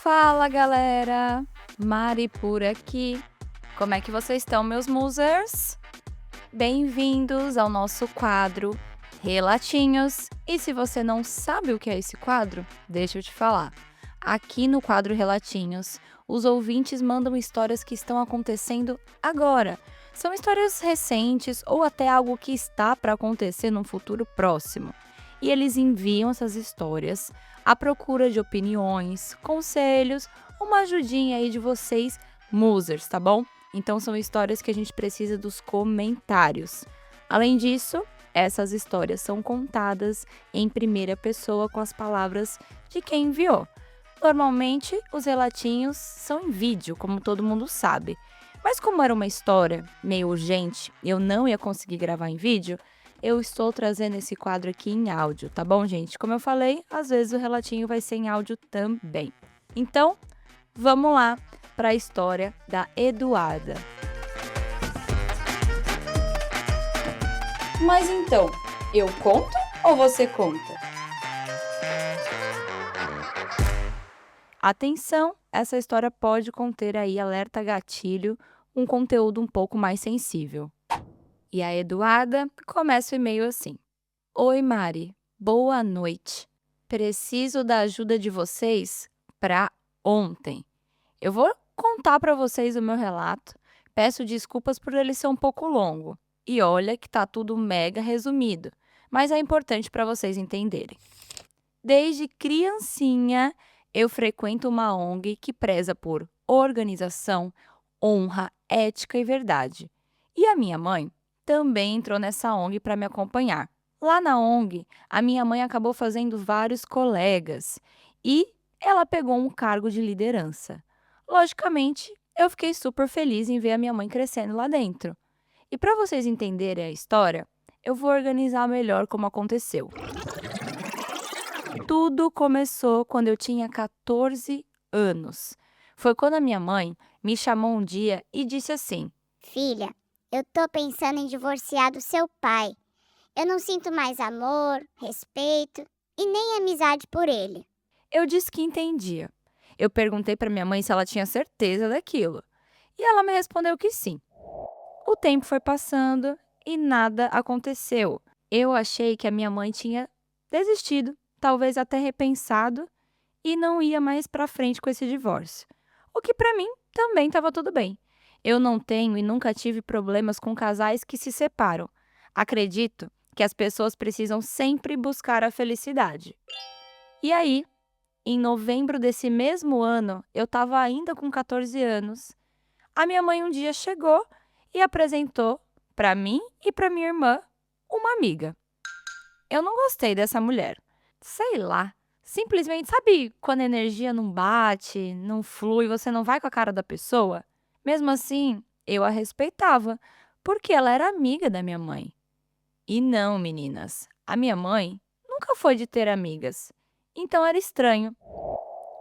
Fala galera, Mari por aqui. Como é que vocês estão, meus musers? Bem-vindos ao nosso quadro Relatinhos. E se você não sabe o que é esse quadro, deixa eu te falar. Aqui no quadro Relatinhos, os ouvintes mandam histórias que estão acontecendo agora. São histórias recentes ou até algo que está para acontecer num futuro próximo. E eles enviam essas histórias à procura de opiniões, conselhos, uma ajudinha aí de vocês, musers, tá bom? Então são histórias que a gente precisa dos comentários. Além disso, essas histórias são contadas em primeira pessoa com as palavras de quem enviou. Normalmente, os relatinhos são em vídeo, como todo mundo sabe. Mas como era uma história meio urgente e eu não ia conseguir gravar em vídeo, eu estou trazendo esse quadro aqui em áudio, tá bom, gente? Como eu falei, às vezes o relatinho vai ser em áudio também. Então, vamos lá para a história da Eduarda. Mas então, eu conto ou você conta? Atenção, essa história pode conter aí alerta gatilho, um conteúdo um pouco mais sensível. E a Eduarda começa o e-mail assim: Oi, Mari, boa noite. Preciso da ajuda de vocês para ontem. Eu vou contar para vocês o meu relato. Peço desculpas por ele ser um pouco longo. E olha que tá tudo mega resumido, mas é importante para vocês entenderem. Desde criancinha, eu frequento uma ONG que preza por organização, honra, ética e verdade. E a minha mãe também entrou nessa ONG para me acompanhar. Lá na ONG, a minha mãe acabou fazendo vários colegas e ela pegou um cargo de liderança. Logicamente, eu fiquei super feliz em ver a minha mãe crescendo lá dentro. E para vocês entenderem a história, eu vou organizar melhor como aconteceu. Tudo começou quando eu tinha 14 anos. Foi quando a minha mãe me chamou um dia e disse assim: Filha, eu tô pensando em divorciar do seu pai. Eu não sinto mais amor, respeito e nem amizade por ele. Eu disse que entendia. Eu perguntei para minha mãe se ela tinha certeza daquilo. E ela me respondeu que sim. O tempo foi passando e nada aconteceu. Eu achei que a minha mãe tinha desistido, talvez até repensado, e não ia mais para frente com esse divórcio. O que para mim também estava tudo bem. Eu não tenho e nunca tive problemas com casais que se separam. Acredito que as pessoas precisam sempre buscar a felicidade. E aí, em novembro desse mesmo ano, eu estava ainda com 14 anos. A minha mãe um dia chegou e apresentou para mim e para minha irmã uma amiga. Eu não gostei dessa mulher. Sei lá. Simplesmente, sabe quando a energia não bate, não flui, você não vai com a cara da pessoa? Mesmo assim, eu a respeitava, porque ela era amiga da minha mãe. E não, meninas, a minha mãe nunca foi de ter amigas. Então era estranho.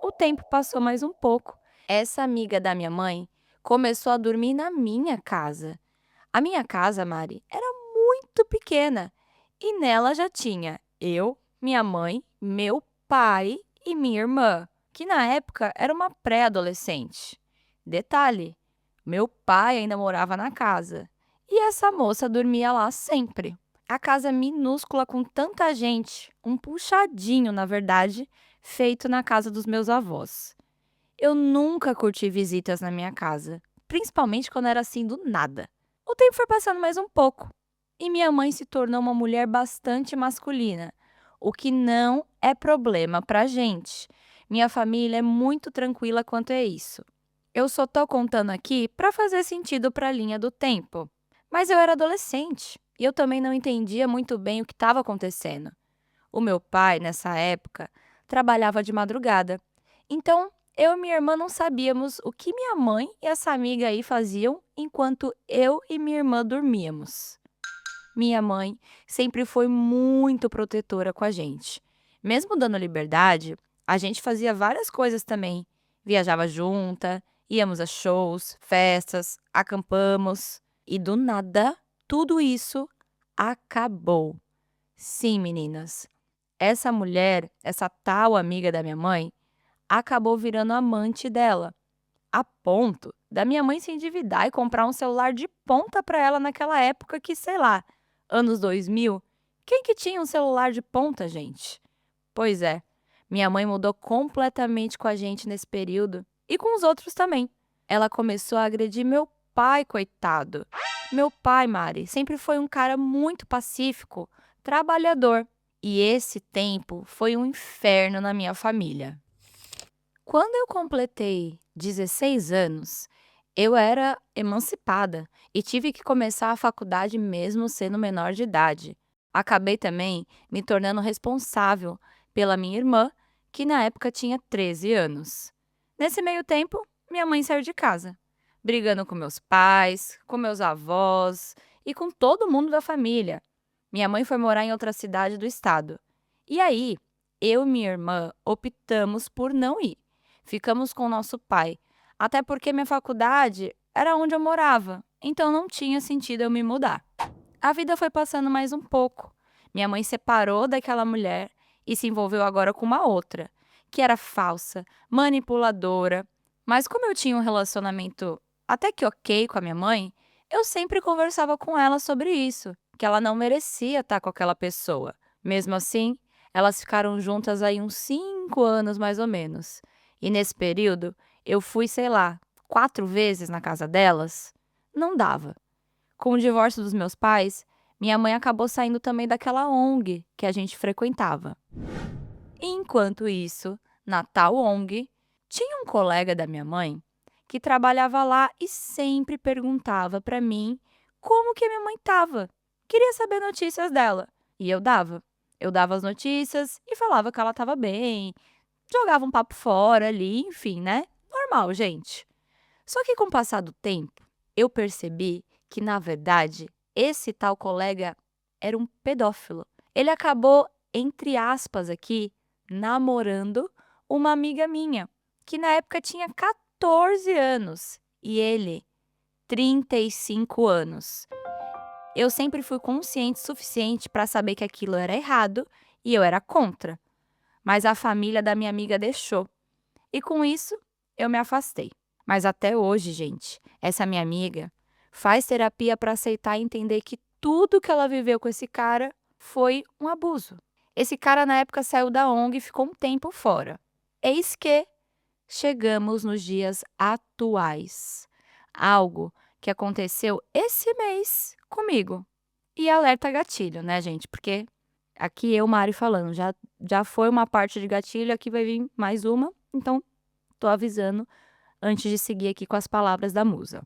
O tempo passou mais um pouco. Essa amiga da minha mãe começou a dormir na minha casa. A minha casa, Mari, era muito pequena e nela já tinha eu, minha mãe, meu pai e minha irmã, que na época era uma pré-adolescente. Detalhe: meu pai ainda morava na casa e essa moça dormia lá sempre. A casa minúscula com tanta gente, um puxadinho, na verdade, feito na casa dos meus avós. Eu nunca curti visitas na minha casa, principalmente quando era assim do nada. O tempo foi passando mais um pouco e minha mãe se tornou uma mulher bastante masculina, o que não é problema pra gente. Minha família é muito tranquila quanto a isso. Eu só tô contando aqui para fazer sentido para a linha do tempo. Mas eu era adolescente e eu também não entendia muito bem o que estava acontecendo. O meu pai, nessa época, trabalhava de madrugada. Então, eu e minha irmã não sabíamos o que minha mãe e essa amiga aí faziam enquanto eu e minha irmã dormíamos. Minha mãe sempre foi muito protetora com a gente. Mesmo dando liberdade, a gente fazia várias coisas também. Viajava junta, íamos a shows, festas, acampamos. E do nada, tudo isso acabou. Sim, meninas. Essa mulher, essa tal amiga da minha mãe, acabou virando amante dela, a ponto da minha mãe se endividar e comprar um celular de ponta para ela naquela época que, sei lá, anos 2000. Quem que tinha um celular de ponta, gente? Pois é, minha mãe mudou completamente com a gente nesse período e com os outros também. Ela começou a agredir meu pai, coitado. Meu pai, Mari, sempre foi um cara muito pacífico, trabalhador. E esse tempo foi um inferno na minha família. Quando eu completei 16 anos, eu era emancipada e tive que começar a faculdade mesmo sendo menor de idade. Acabei também me tornando responsável pela minha irmã, que na época tinha 13 anos. Nesse meio tempo, minha mãe saiu de casa, brigando com meus pais, com meus avós e com todo mundo da família. Minha mãe foi morar em outra cidade do estado. E aí, eu e minha irmã optamos por não ir. Ficamos com nosso pai, até porque minha faculdade era onde eu morava, então não tinha sentido eu me mudar. A vida foi passando mais um pouco. Minha mãe separou daquela mulher e se envolveu agora com uma outra, que era falsa, manipuladora. Mas como eu tinha um relacionamento até que ok com a minha mãe, eu sempre conversava com ela sobre isso, que ela não merecia estar com aquela pessoa. Mesmo assim, elas ficaram juntas aí uns 5 anos mais ou menos. E nesse período, eu fui, sei lá, 4 vezes na casa delas. Não dava. Com o divórcio dos meus pais, minha mãe acabou saindo também daquela ONG que a gente frequentava. Enquanto isso, na tal ONG, tinha um colega da minha mãe que trabalhava lá e sempre perguntava para mim como que a minha mãe estava. Queria saber notícias dela. E eu dava. Eu dava as notícias e falava que ela estava bem, jogava um papo fora ali, enfim, né? Normal, gente. Só que com o passar do tempo, eu percebi que, na verdade, esse tal colega era um pedófilo. Ele acabou, entre aspas aqui, namorando uma amiga minha, que na época tinha 14 anos e ele 35 anos. Eu sempre fui consciente o suficiente para saber que aquilo era errado e eu era contra, mas a família da minha amiga deixou. E com isso, eu me afastei. Mas até hoje, gente, essa minha amiga faz terapia para aceitar e entender que tudo que ela viveu com esse cara foi um abuso. Esse cara, na época, saiu da ONG e ficou um tempo fora. Eis que chegamos nos dias atuais. Algo que aconteceu esse mês comigo. E alerta gatilho, né, gente? Porque aqui eu, Mari, falando, já foi uma parte de gatilho, aqui vai vir mais uma, então tô avisando antes de seguir aqui com as palavras da musa.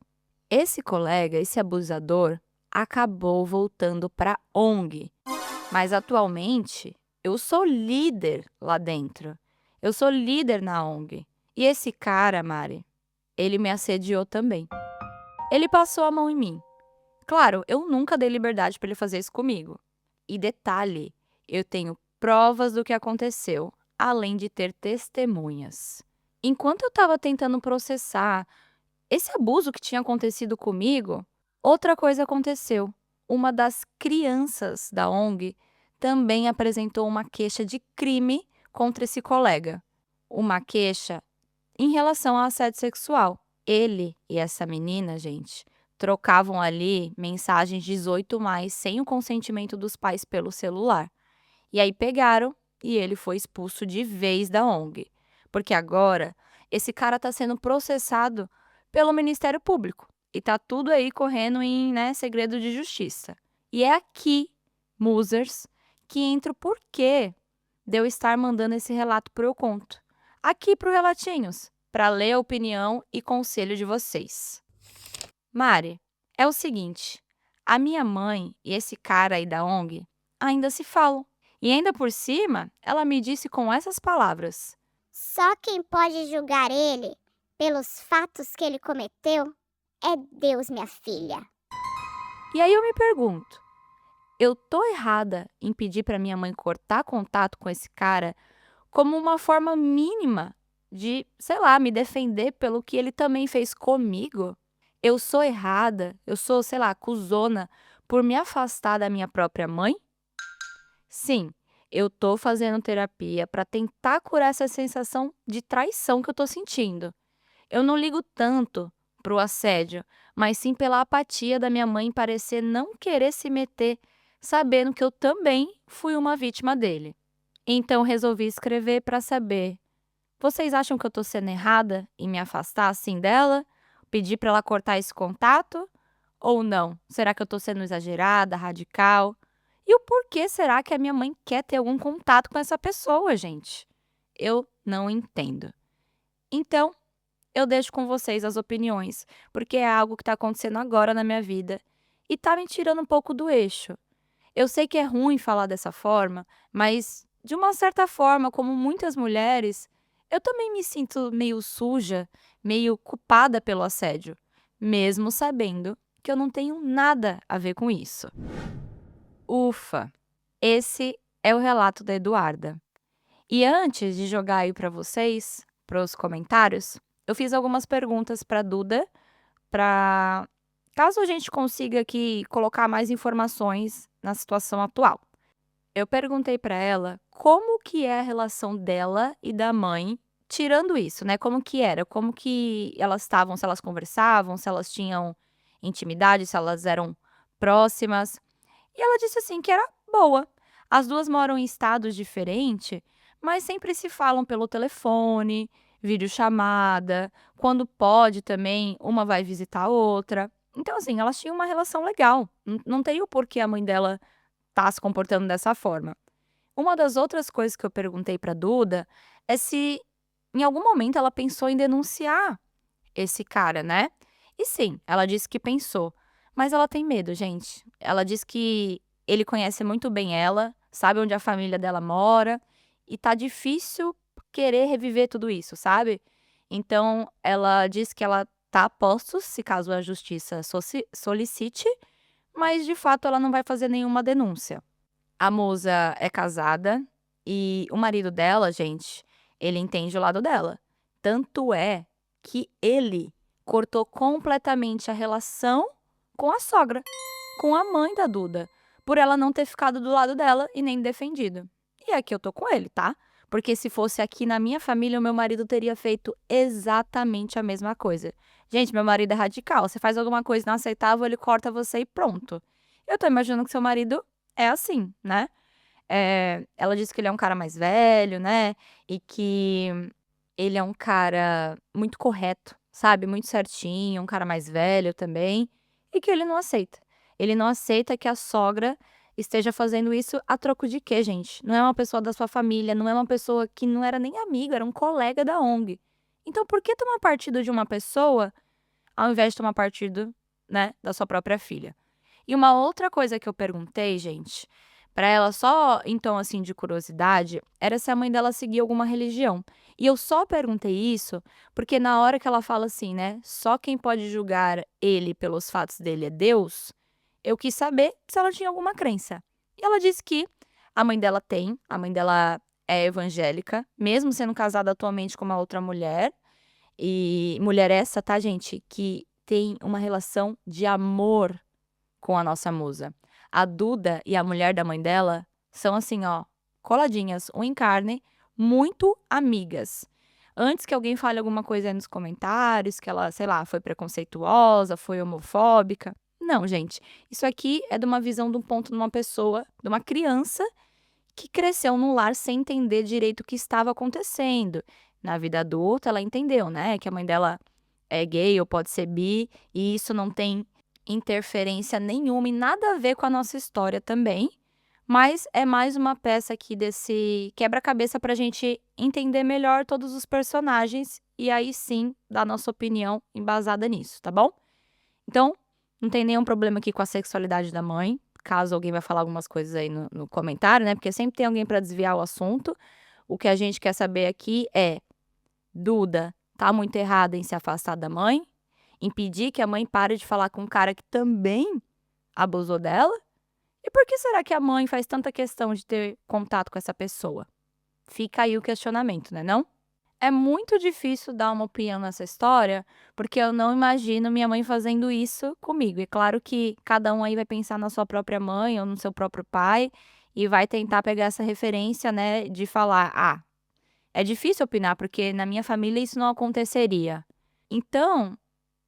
Esse colega, esse abusador, acabou voltando para ONG, mas atualmente eu sou líder lá dentro. Eu sou líder na ONG. E esse cara, Mari, ele me assediou também. Ele passou a mão em mim. Claro, eu nunca dei liberdade para ele fazer isso comigo. E detalhe, eu tenho provas do que aconteceu, além de ter testemunhas. Enquanto eu estava tentando processar esse abuso que tinha acontecido comigo, outra coisa aconteceu. Uma das crianças da ONG também apresentou uma queixa de crime contra esse colega. Uma queixa em relação ao assédio sexual. Ele e essa menina, gente, trocavam ali mensagens 18 mais sem o consentimento dos pais pelo celular. E aí pegaram e ele foi expulso de vez da ONG. Porque agora esse cara está sendo processado pelo Ministério Público. E tá tudo aí correndo em, né, segredo de justiça. E é aqui, musers, que entra o porquê de eu estar mandando esse relato pro Eu Conto. Aqui pro Relatinhos, para ler a opinião e conselho de vocês. Mari, é o seguinte, a minha mãe e esse cara aí da ONG ainda se falam. E ainda por cima, ela me disse com essas palavras: Só quem pode julgar ele pelos fatos que ele cometeu é Deus, minha filha. E aí eu me pergunto, eu tô errada em pedir para minha mãe cortar contato com esse cara como uma forma mínima de, sei lá, me defender pelo que ele também fez comigo? Eu sou errada, eu sou, sei lá, cuzona por me afastar da minha própria mãe? Sim, Eu tô fazendo terapia pra tentar curar essa sensação de traição que eu tô sentindo. Eu não ligo tanto pro assédio, mas sim pela apatia da minha mãe em parecer não querer se meter, sabendo que eu também fui uma vítima dele. Então resolvi escrever pra saber: vocês acham que eu tô sendo errada em me afastar assim dela? Pedir pra ela cortar esse contato? Ou não? Será que eu tô sendo exagerada, radical? E o porquê será que a minha mãe quer ter algum contato com essa pessoa, gente? Eu não entendo. Então, eu deixo com vocês as opiniões, porque é algo que está acontecendo agora na minha vida e tá me tirando um pouco do eixo. Eu sei que é ruim falar dessa forma, mas de uma certa forma, como muitas mulheres, eu também me sinto meio suja, meio culpada pelo assédio, mesmo sabendo que eu não tenho nada a ver com isso. Ufa, esse é o relato da Eduarda. E antes de jogar aí para vocês, para os comentários, eu fiz algumas perguntas para Duda, para caso a gente consiga aqui colocar mais informações na situação atual. Eu perguntei para ela como que é a relação dela e da mãe, tirando isso, né? Como que era, como que elas estavam, se elas conversavam, se elas tinham intimidade, se elas eram próximas. E ela disse assim que era boa. As duas moram em estados diferentes, mas sempre se falam pelo telefone, videochamada, quando pode também, uma vai visitar a outra. Então, assim, elas tinham uma relação legal. Não tem o porquê a mãe dela tá se comportando dessa forma. Uma das outras coisas que eu perguntei pra Duda é se em algum momento ela pensou em denunciar esse cara, né. E sim, ela disse que pensou, mas ela tem medo, gente. Ela diz que ele conhece muito bem ela, sabe onde a família dela mora, e tá difícil querer reviver tudo isso, sabe. Então ela diz que ela tá a postos se caso a justiça solicite, mas de fato ela não vai fazer nenhuma denúncia. A moça é casada e o marido dela, gente, ele entende o lado dela. Tanto é que ele cortou completamente a relação com a sogra, com a mãe da Duda, por ela não ter ficado do lado dela e nem defendido. E aqui eu tô com ele, tá? Porque se fosse aqui na minha família, o meu marido teria feito exatamente a mesma coisa. Gente, meu marido é radical. Você faz alguma coisa inaceitável, ele corta você e pronto. Eu tô imaginando que seu marido é assim, né? Ela disse que ele é um cara mais velho, né, e que ele é um cara muito correto, sabe, muito certinho, um cara mais velho também, e que ele não aceita. Ele não aceita que a sogra esteja fazendo isso a troco de quê, gente? Não é uma pessoa da sua família, não é uma pessoa que não era nem amigo, era um colega da ONG. Então por que tomar partido de uma pessoa, ao invés de tomar partido, né, da sua própria filha? E uma outra coisa que eu perguntei, gente, pra ela só em tom, assim, de curiosidade, era se a mãe dela seguia alguma religião. E eu só perguntei isso porque na hora que ela fala assim, né, só quem pode julgar ele pelos fatos dele é Deus, eu quis saber se ela tinha alguma crença. E ela disse que a mãe dela tem, a mãe dela é evangélica, mesmo sendo casada atualmente com uma outra mulher, e mulher essa, tá, gente, que tem uma relação de amor com a nossa musa. A Duda e a mulher da mãe dela são assim, ó, coladinhas, um em carne, muito amigas. Antes que alguém fale alguma coisa aí nos comentários, que ela, sei lá, foi preconceituosa, foi homofóbica. Não, gente. Isso aqui é de uma visão de um ponto de uma pessoa, de uma criança que cresceu num lar sem entender direito o que estava acontecendo. Na vida adulta, ela entendeu, né, que a mãe dela é gay ou pode ser bi, e isso não tem interferência nenhuma e nada a ver com a nossa história também, mas é mais uma peça aqui desse quebra-cabeça pra gente entender melhor todos os personagens e aí sim dar nossa opinião embasada nisso, tá bom? Então, não tem nenhum problema aqui com a sexualidade da mãe, caso alguém vai falar algumas coisas aí no comentário, né? Porque sempre tem alguém pra desviar o assunto. O que a gente quer saber aqui é: Duda tá muito errada em se afastar da mãe? Impedir que a mãe pare de falar com um cara que também abusou dela? E por que será que a mãe faz tanta questão de ter contato com essa pessoa? Fica aí o questionamento, né não? É muito difícil dar uma opinião nessa história, porque eu não imagino minha mãe fazendo isso comigo. É claro que cada um aí vai pensar na sua própria mãe ou no seu próprio pai, e vai tentar pegar essa referência, né, de falar: "Ah, é difícil opinar, porque na minha família isso não aconteceria". Então,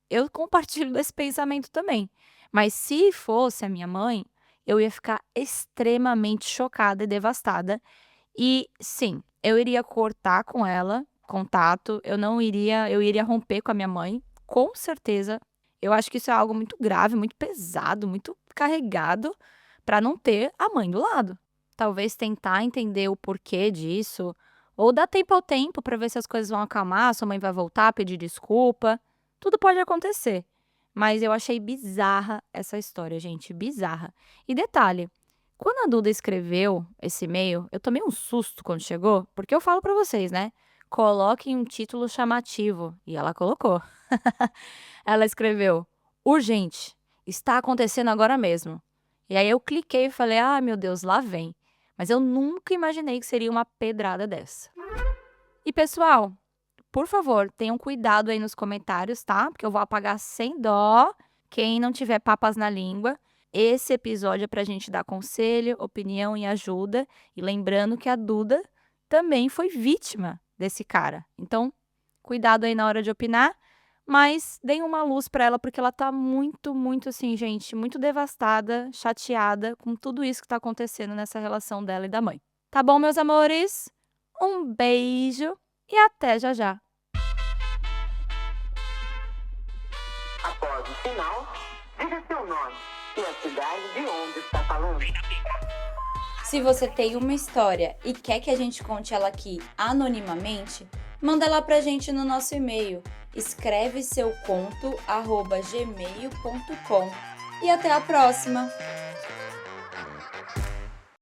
eu compartilho desse pensamento também. Mas se fosse a minha mãe, eu ia ficar extremamente chocada e devastada. E sim, eu iria cortar com ela contato, eu iria romper com a minha mãe, com certeza. Eu acho que isso é algo muito grave, muito pesado, muito carregado para não ter a mãe do lado. Talvez tentar entender o porquê disso, ou dar tempo ao tempo para ver se as coisas vão acalmar, sua mãe vai voltar, pedir desculpa. Tudo pode acontecer. Mas eu achei bizarra essa história, gente, bizarra. E detalhe, quando a Duda escreveu esse e-mail, eu tomei um susto quando chegou, porque eu falo pra vocês, né? Coloquem um título chamativo. E ela colocou. Ela escreveu: Urgente, está acontecendo agora mesmo. E aí eu cliquei e falei: Ah, meu Deus, lá vem. Mas eu nunca imaginei que seria uma pedrada dessa. E pessoal, por favor, tenham cuidado aí nos comentários, tá? Porque eu vou apagar sem dó quem não tiver papas na língua. Esse episódio é pra gente dar conselho, opinião e ajuda. E lembrando que a Duda também foi vítima desse cara. Então, cuidado aí na hora de opinar, mas deem uma luz pra ela, porque ela tá muito, muito assim, gente, muito devastada, chateada com tudo isso que tá acontecendo nessa relação dela e da mãe. Tá bom, meus amores? Um beijo e até já já. Após o sinal, diga seu nome e a cidade de onde está falando. Se você tem uma história e quer que a gente conte ela aqui anonimamente, manda lá pra gente no nosso e-mail escreveseuconto@gmail.com. E até a próxima!